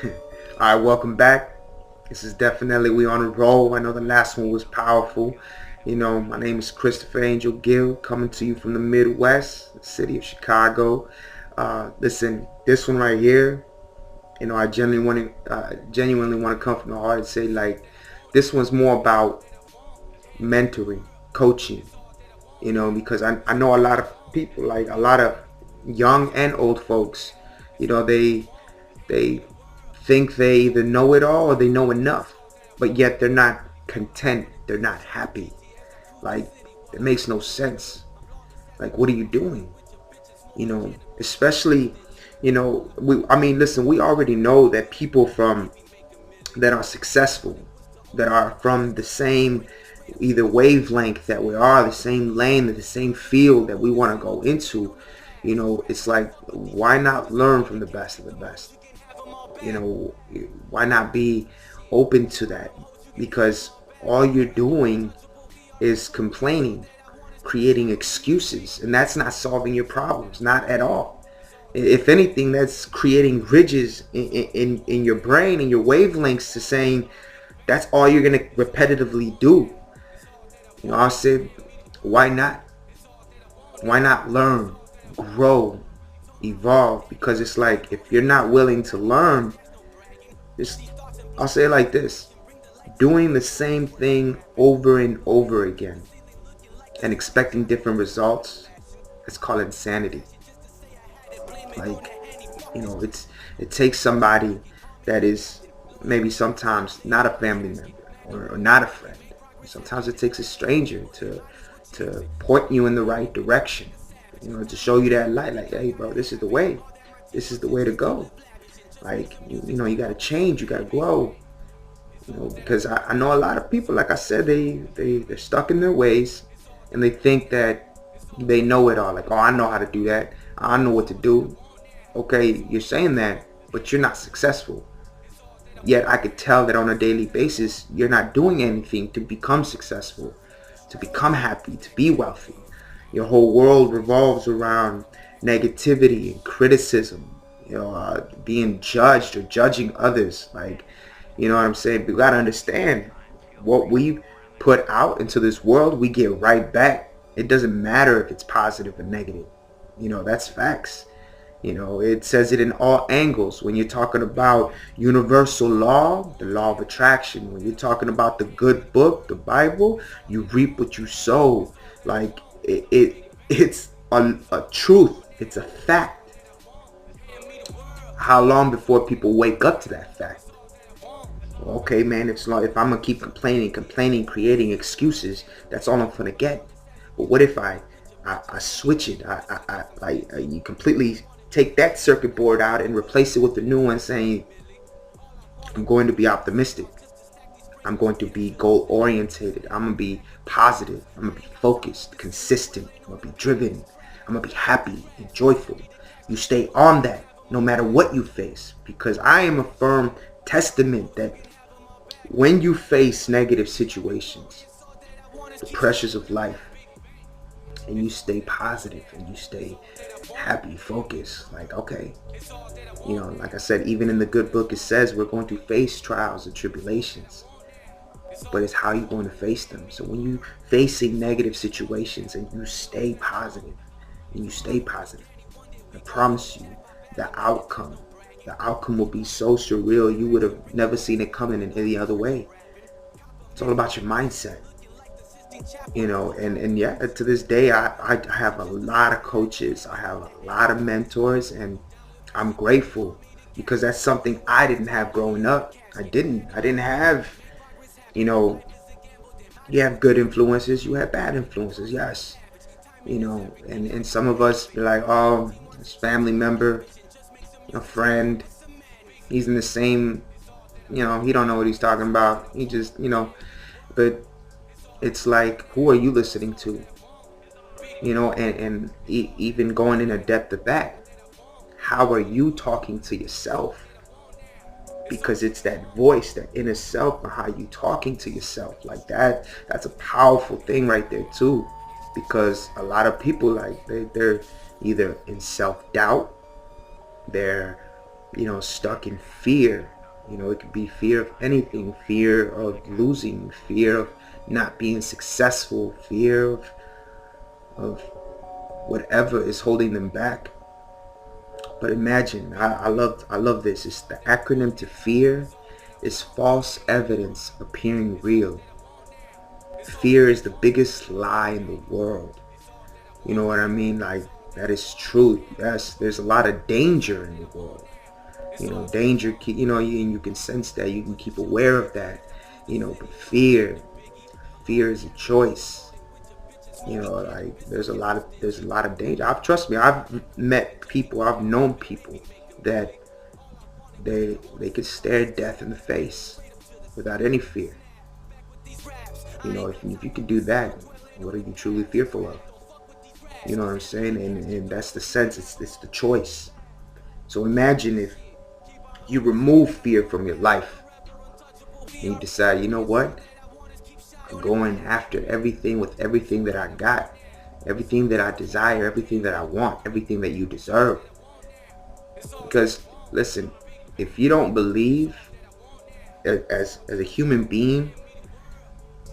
Alright, welcome back. This is definitely we on a roll. I know the last one was powerful. My name is Christopher Angel Gill, coming to you from the Midwest, the city of Chicago. Listen, this one right here, I genuinely want to come from the heart and say, like, this one's more about mentoring, coaching. Because I know a lot of people, like a lot of young and old folks, they think they either know it all or they know enough, but yet they're not content. They're not happy. Like, it makes no sense. Like, what are you doing? Especially, listen, we already know that people that are successful, that are from the same either wavelength that we are, the same lane, the same field that we want to go into, it's like, why not learn from the best of the best? Why not be open to that? Because all you're doing is complaining, creating excuses, and that's not solving your problems, not at all. If anything, that's creating ridges in your brain and your wavelengths to saying that's all you're going to repetitively do. I said, why not? Why not learn, grow, evolve? Because it's like, if you're not willing to learn, I'll say it like this: doing the same thing over and over again and expecting different results, it's called insanity. Like, it takes somebody that is maybe sometimes not a family member or not a friend. Sometimes it takes a stranger to point you in the right direction, to show you that light, like, hey bro, this is the way. This is the way to go. Like, you got to change, you got to grow. Because I know a lot of people, like I said, they're stuck in their ways, and they think that they know it all. Like, oh, I know how to do that. I know what to do. Okay, you're saying that, but you're not successful. Yet I could tell that on a daily basis, you're not doing anything to become successful, to become happy, to be wealthy. Your whole world revolves around negativity and criticism, being judged or judging others. Like, you know what I'm saying? We got to understand, what we put out into this world, we get right back. It doesn't matter if it's positive or negative. That's facts. It says it in all angles. When you're talking about universal law, the law of attraction, when you're talking about the good book, the Bible, you reap what you sow. Like, it's a truth. It's a fact. How long before people wake up to that fact? Okay, man, if I'm gonna keep complaining, creating excuses, that's all I'm gonna get. But what if I switch it? You completely take that circuit board out and replace it with a new one, saying, I'm going to be optimistic. I'm going to be goal orientated. I'm gonna be positive. I'm gonna be focused, consistent. I'm gonna be driven. I'm gonna be happy and joyful. You stay on that no matter what you face, because I am a firm testament that when you face negative situations, the pressures of life, and you stay positive and you stay happy, focused, like, okay, like I said, even in the good book, it says we're going to face trials and tribulations, but it's how you're going to face them. So when you facing negative situations and you stay positive I promise you, the outcome will be so surreal, you would have never seen it coming in any other way. It's all about your mindset. And yeah, to this day, I have a lot of coaches, I have a lot of mentors, and I'm grateful, because that's something I didn't have growing up. I didn't have, you have good influences, you have bad influences, yes. And some of us be like, oh, this family member, a friend, he's in the same, he don't know what he's talking about. He just, but it's like, who are you listening to? And even going in a depth of that, how are you talking to yourself? Because it's that voice, that inner self, and how you talking to yourself, like that's a powerful thing right there too. Because a lot of people, like, they're either in self-doubt, they're stuck in fear, You know, it could be fear of anything, fear of losing, fear of not being successful, fear of whatever is holding them back. But imagine, I love this. It's the acronym to fear is false evidence appearing real. Fear is the biggest lie in the world. You know what I mean? Like, that is truth. Yes, there's a lot of danger in the world. You know, danger, you know, you can sense that, you can keep aware of that. You know, but fear is a choice. You know, like there's a lot of danger. Trust me, I've met people, I've known people that they could stare death in the face without any fear. You know, if you can do that, what are you truly fearful of? You know what I'm saying? And that's the sense. It's the choice. So imagine if you remove fear from your life and you decide, you know what? I'm going after everything with everything that I got, everything that I desire, everything that I want, everything that you deserve. Because listen, if you don't believe as a human being,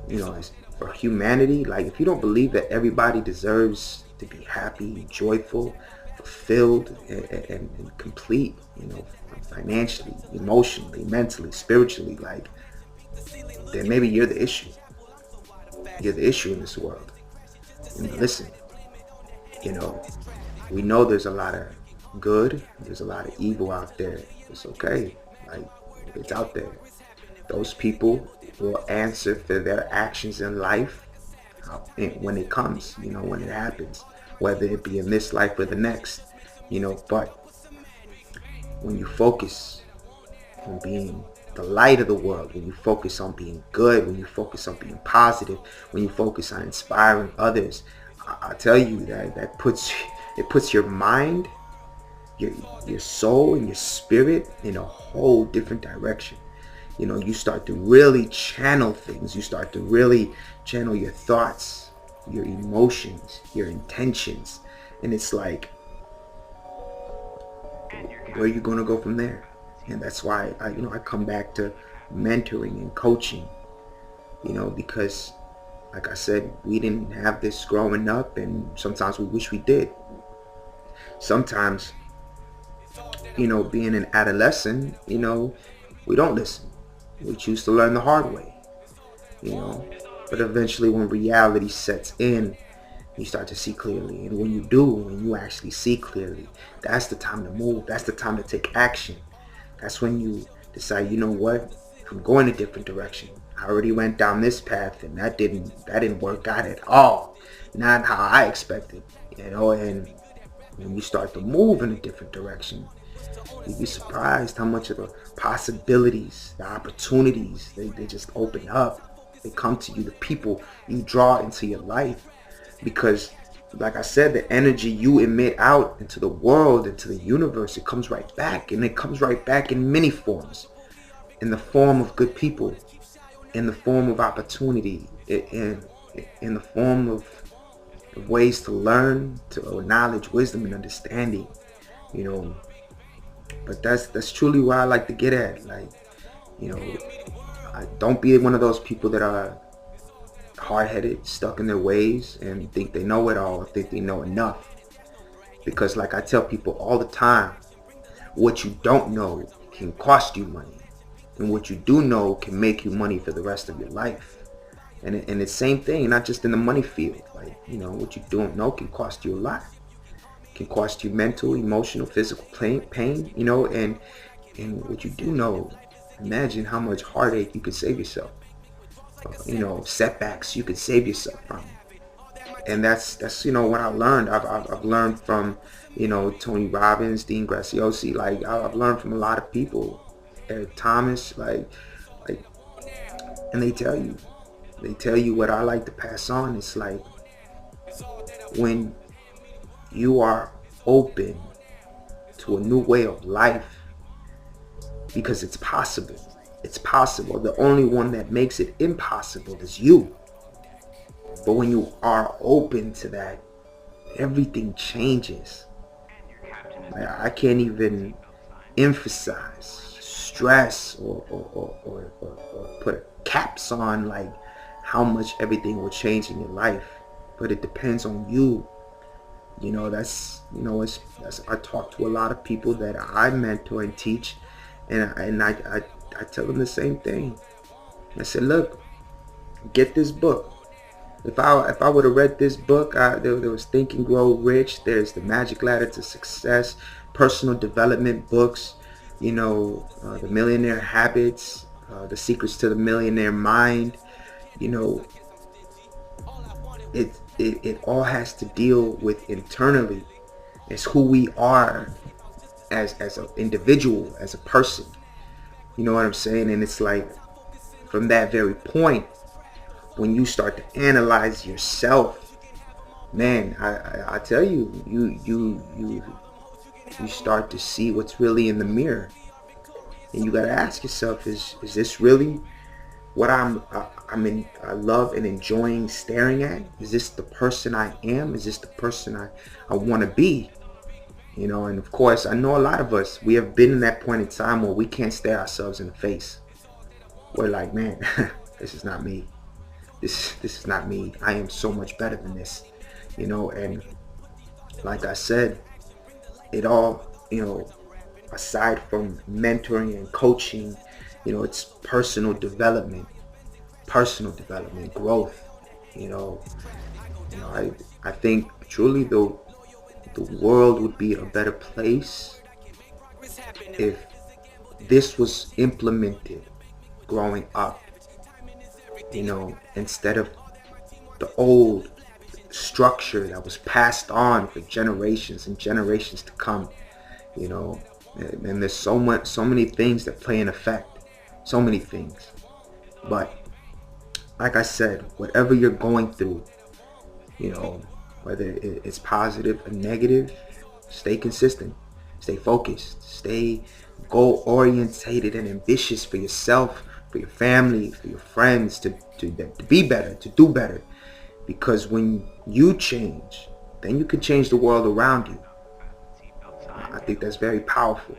you know, as for humanity, like if you don't believe that everybody deserves to be happy, joyful, fulfilled, and complete, you know, financially, emotionally, mentally, spiritually, like, then maybe you're the issue. You're the issue in this world. And listen, you know, we know there's a lot of good, there's a lot of evil out there. It's okay. Like, it's out there. Those people will answer for their actions in life when it comes, you know, when it happens, whether it be in this life or the next, you know. But when you focus on being the light of the world, when you focus on being good, when you focus on being positive, when you focus on inspiring others, I tell you that puts your mind, your soul, and your spirit in a whole different direction. You know, you start to really channel things. You start to really channel your thoughts, your emotions, your intentions. And it's like, where are you going to go from there? And that's why I come back to mentoring and coaching, you know, because like I said, we didn't have this growing up, and sometimes we wish we did. Sometimes, you know, being an adolescent, you know, we don't listen. We choose to learn the hard way, you know. But eventually when reality sets in, you start to see clearly. And when you actually see clearly, that's the time to move. That's the time to take action. That's when you decide, you know what, I'm going a different direction. I already went down this path and that didn't work out at all. Not how I expected, you know. And when you start to move in a different direction, you'd be surprised how much of the possibilities, the opportunities, they just open up. They come to you, the people you draw into your life. Because, like I said, the energy you emit out into the world, into the universe, it comes right back. And it comes right back in many forms. In the form of good people, in the form of opportunity, in the form of ways to learn, to knowledge, wisdom, and understanding, you know. But that's truly where I like to get at. Like, you know, don't be one of those people that are hard-headed, stuck in their ways, and think they know it all, or think they know enough. Because like I tell people all the time, what you don't know can cost you money, and what you do know can make you money for the rest of your life. And the same thing, not just in the money field. Like, you know, what you don't know can cost you a lot. It can cost you mental, emotional, physical pain, you know. And what you do know, imagine how much heartache you could save yourself. You know, setbacks you could save yourself from. And that's you know what I learned. I've learned from, you know, Tony Robbins, Dean Graziosi. Like, I've learned from a lot of people, Eric Thomas, like, and they tell you what I like to pass on. It's like, when you are open to a new way of life, because it's possible. It's possible. The only one that makes it impossible is you. But when you are open to that, everything changes. Like, I can't even emphasize, stress or put caps on like how much everything will change in your life, but it depends on you. You know, that's I talk to a lot of people that I mentor and teach, and I tell them the same thing. I said, look, get this book. If I would have read this book, there was Think and Grow Rich. There's The Magic Ladder to Success, personal development books. You know, The Millionaire Habits, The Secrets to the Millionaire Mind. You know, it all has to deal with internally. It's who we are as an individual, as a person. You know what I'm saying? And it's like from that very point, when you start to analyze yourself, man, I tell you, you start to see what's really in the mirror, and you gotta ask yourself: Is this really what I love and enjoying staring at? Is this the person I am? Is this the person I want to be? You know, and of course, I know a lot of us, we have been in that point in time where we can't stare ourselves in the face. We're like, man, this is not me. This is not me. I am so much better than this. You know, and like I said, it all, you know, aside from mentoring and coaching, you know, it's personal development, growth. You know, I think truly the world would be a better place if this was implemented growing up. You know, instead of the old structure that was passed on for generations and generations to come. You know, and there's so many things that play an effect, so many things. But like I said, whatever you're going through, you know, whether it's positive or negative, stay consistent, stay focused, stay goal orientated and ambitious for yourself, for your family, for your friends, to be better, to do better. Because when you change, then you can change the world around you. I think that's very powerful,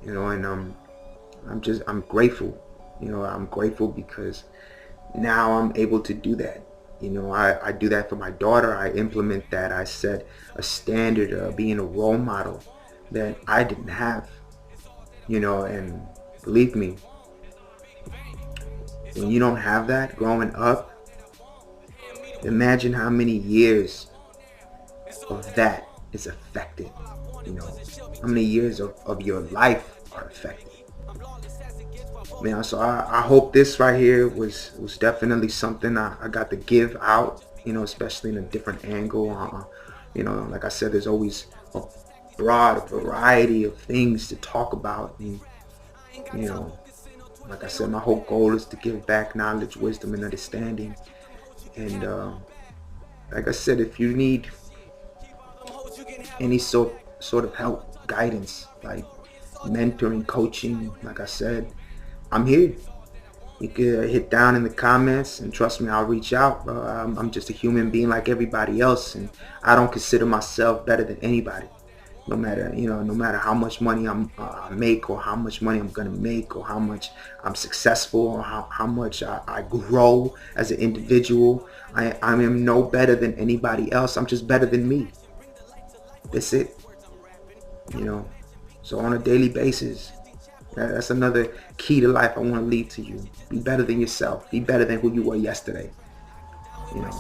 you know, and I'm grateful. You know, I'm grateful because now I'm able to do that. You know, I do that for my daughter. I implement that. I set a standard of being a role model that I didn't have. You know, and believe me, when you don't have that growing up, imagine how many years of that is affected. You know, how many years of your life are affected. Man, so I hope this right here was definitely something I got to give out, you know, especially in a different angle. You know, like I said, there's always a broad variety of things to talk about. And, you know, like I said, my whole goal is to give back knowledge, wisdom, and understanding. And like I said, if you need any sort of help, guidance, like mentoring, coaching, like I said, I'm here. You could hit down in the comments, and trust me, I'll reach out. I'm just a human being like everybody else, and I don't consider myself better than anybody. No matter how much money I make, or how much money I'm gonna make, or how much I'm successful, or how much I grow as an individual, I am no better than anybody else. I'm just better than me. That's it. You know, so on a daily basis, that's another key to life I want to leave to you. Be better than yourself. Be better than who you were yesterday. You know,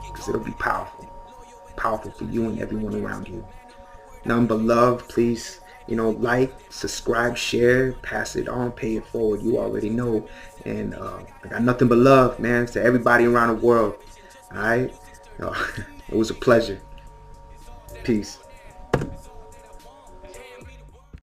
because it'll be powerful for you and everyone around you. None but love. Please, you know, like, subscribe, share, pass it on, pay it forward. You already know. And I got nothing but love, man, to everybody around the world. All right. It was a pleasure. Peace.